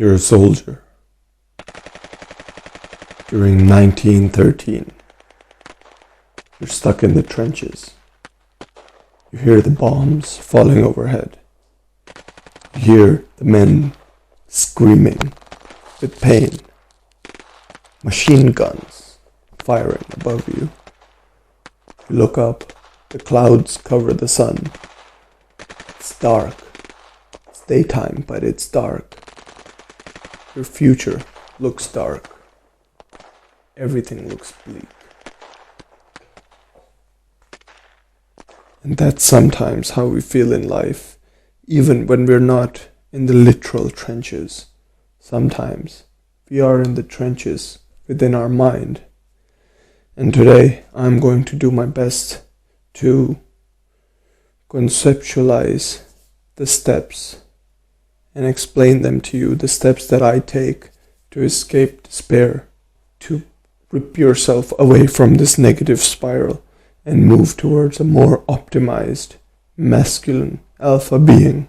You're a soldier. During 1913, you're stuck in the trenches. You hear the bombs falling overhead. You hear the men screaming with pain. Machine guns firing above you. You look up, the clouds cover the sun. It's dark. It's daytime, but it's dark. Your future looks dark. Everything looks bleak. And that's sometimes how we feel in life, even when we're not in the literal trenches. Sometimes we are in the trenches within our mind. And today I'm going to do my best to conceptualize the steps and explain them to you, the steps that I take to escape despair, to rip yourself away from this negative spiral and move towards a more optimized, masculine alpha being.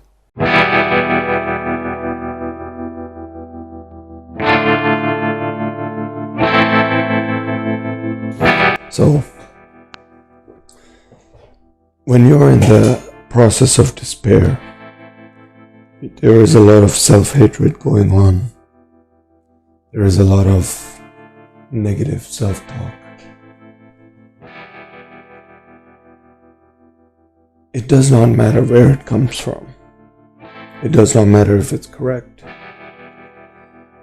So, when you're in the process of despair, there is a lot of self-hatred going on. There is a lot of negative self-talk. It does not matter where it comes from. It does not matter if it's correct.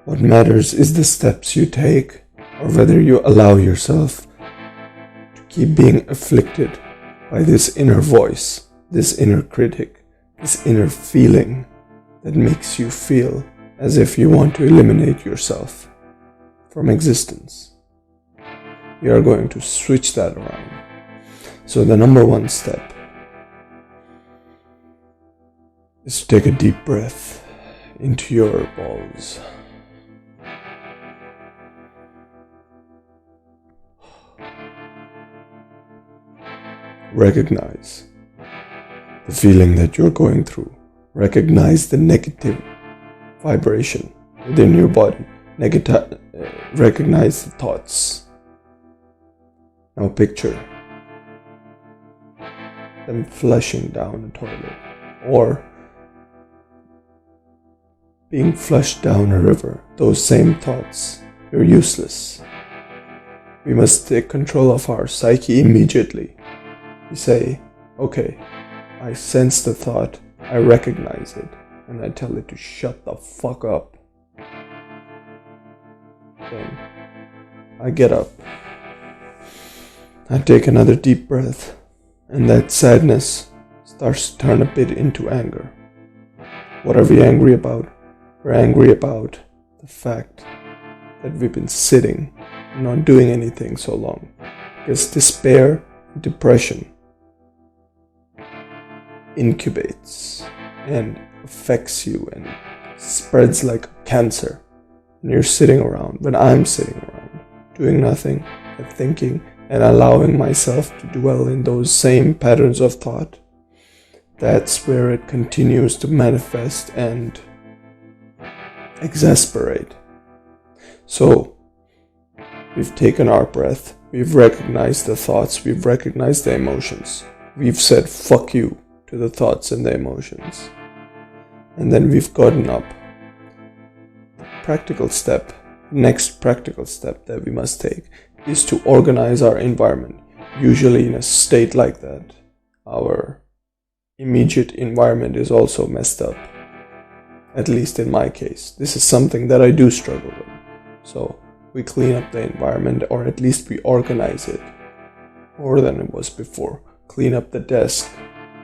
What matters is the steps you take, or whether you allow yourself to keep being afflicted by this inner voice, this inner critic, this inner feeling that makes you feel as if you want to eliminate yourself from existence. We are going to switch that around. So the number one step is to take a deep breath into your balls. Recognize the feeling that you're going through. Recognize the negative vibration within your body. Recognize the thoughts. Now picture them flushing down a toilet or being flushed down a river. Those same thoughts, you're useless. We must take control of our psyche immediately. We say, okay, I sense the thought, I recognize it, and I tell it to shut the fuck up. Then I get up. I take another deep breath, and that sadness starts to turn a bit into anger. What are we angry about? We're angry about the fact that we've been sitting and not doing anything so long. Because despair, depression incubates and affects you and spreads like cancer. And you're sitting around, when I'm sitting around, doing nothing but thinking and allowing myself to dwell in those same patterns of thought, that's where it continues to manifest and exasperate. So, we've taken our breath, we've recognized the thoughts, we've recognized the emotions. We've said fuck you to the thoughts and the emotions. And then we've gotten up. Next practical step that we must take is to organize our environment. Usually in a state like that, our immediate environment is also messed up. At least in my case. This is something that I do struggle with. So we clean up the environment, or at least we organize it more than it was before. Clean up the desk,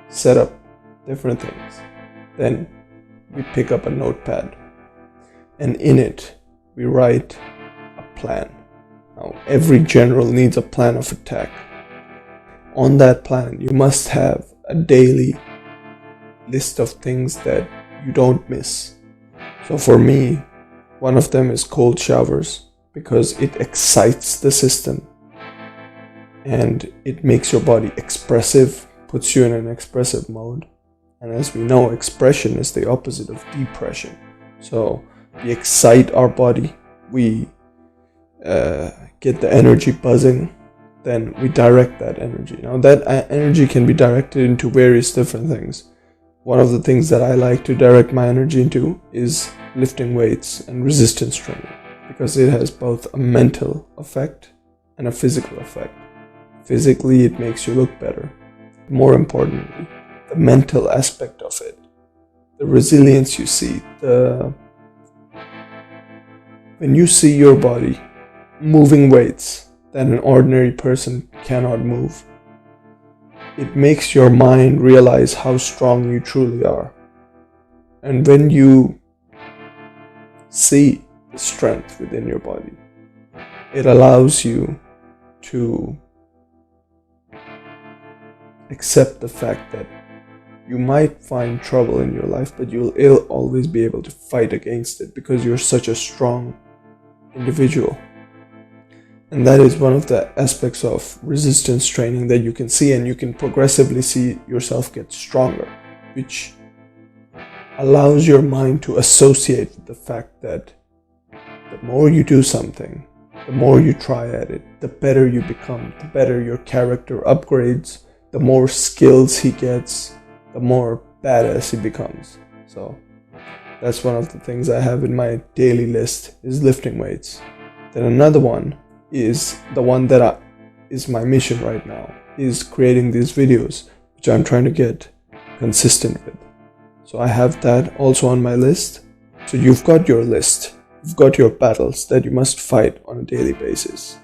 set up different things. Then we pick up a notepad, and in it we write a plan. Now every general needs a plan of attack. On that plan you must have a daily list of things that you don't miss. So for me, one of them is cold showers, because it excites the system and it makes your body expressive, puts you in an expressive mode. And as we know, expression is the opposite of depression. So we excite our body, we get the energy buzzing, then we direct that energy. Now that energy can be directed into various different things. One of the things that I like to direct my energy into is lifting weights and resistance training, because it has both a mental effect and a physical effect. Physically, it makes you look better. More importantly, the mental aspect of it, the resilience you see, when you see your body moving weights that an ordinary person cannot move, it makes your mind realize how strong you truly are. And when you see the strength within your body, it allows you to accept the fact that you might find trouble in your life, but you'll always be able to fight against it because you're such a strong individual. And that is one of the aspects of resistance training that you can see, and you can progressively see yourself get stronger, which allows your mind to associate with the fact that the more you do something, the more you try at it, the better you become, the better your character upgrades, the more skills he gets, the more badass he becomes. So that's one of the things I have in my daily list, is lifting weights. Then another one is the one that is my mission right now, is creating these videos, which I'm trying to get consistent with. So I have that also on my list. So you've got your list, you've got your battles that you must fight on a daily basis.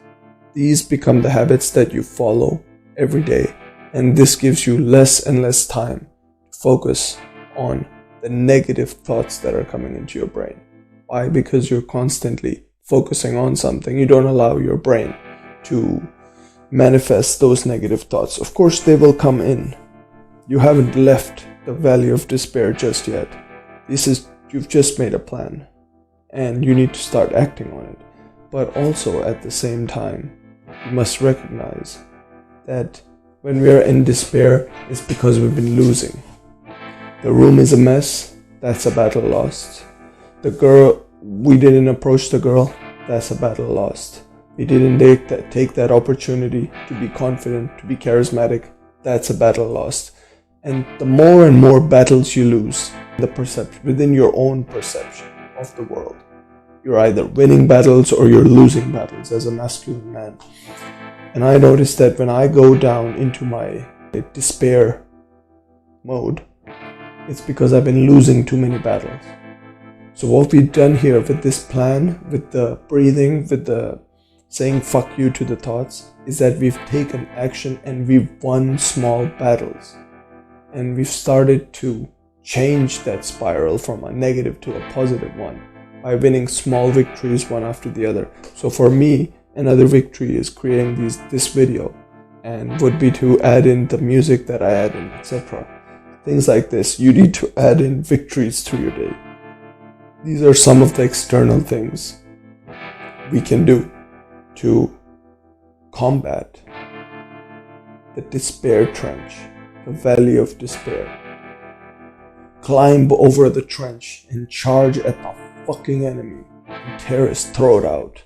These become the habits that you follow every day, and this gives you less and less time to focus on the negative thoughts that are coming into your brain. Why? Because you're constantly focusing on something. You don't allow your brain to manifest those negative thoughts. Of course, they will come in. You haven't left the valley of despair just yet. You've just made a plan, and you need to start acting on it. But also at the same time, you must recognize that when we are in despair, it's because we've been losing. The room is a mess, that's a battle lost. We didn't approach the girl, that's a battle lost. We didn't take that opportunity to be confident, to be charismatic, that's a battle lost. And the more and more battles you lose, the perception within your own perception of the world, you're either winning battles or you're losing battles as a masculine man. And I noticed that when I go down into my despair mode, it's because I've been losing too many battles. So what we've done here with this plan, with the breathing, with the saying fuck you to the thoughts, is that we've taken action and we've won small battles. And we've started to change that spiral from a negative to a positive one by winning small victories one after the other. So for me, another victory is creating this video, and would be to add in the music that I add in, etc. Things like this. You need to add in victories to your day. These are some of the external things we can do to combat the despair trench, the valley of despair. Climb over the trench and charge at the fucking enemy and tear his throat out.